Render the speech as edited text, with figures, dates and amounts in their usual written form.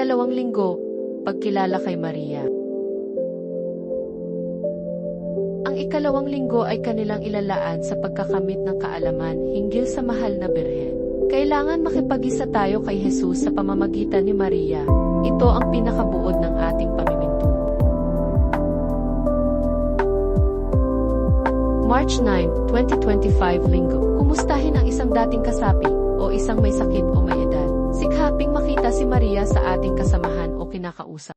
Ikalawang linggo, pagkilala kay Maria. Ang ikalawang linggo ay kanilang ilalaan sa pagkakamit ng kaalaman hinggil sa mahal na Birhen. Kailangan makipag-isa tayo kay Jesus sa pamamagitan ni Maria. Ito ang pinakabuod ng ating pamimintuho. March 9, 2025 Linggo. Kumustahin ang isang dating kasapi o isang may sakit o may edad. Sikhaping makita si Maria sa ating kasamahan o kinakausap.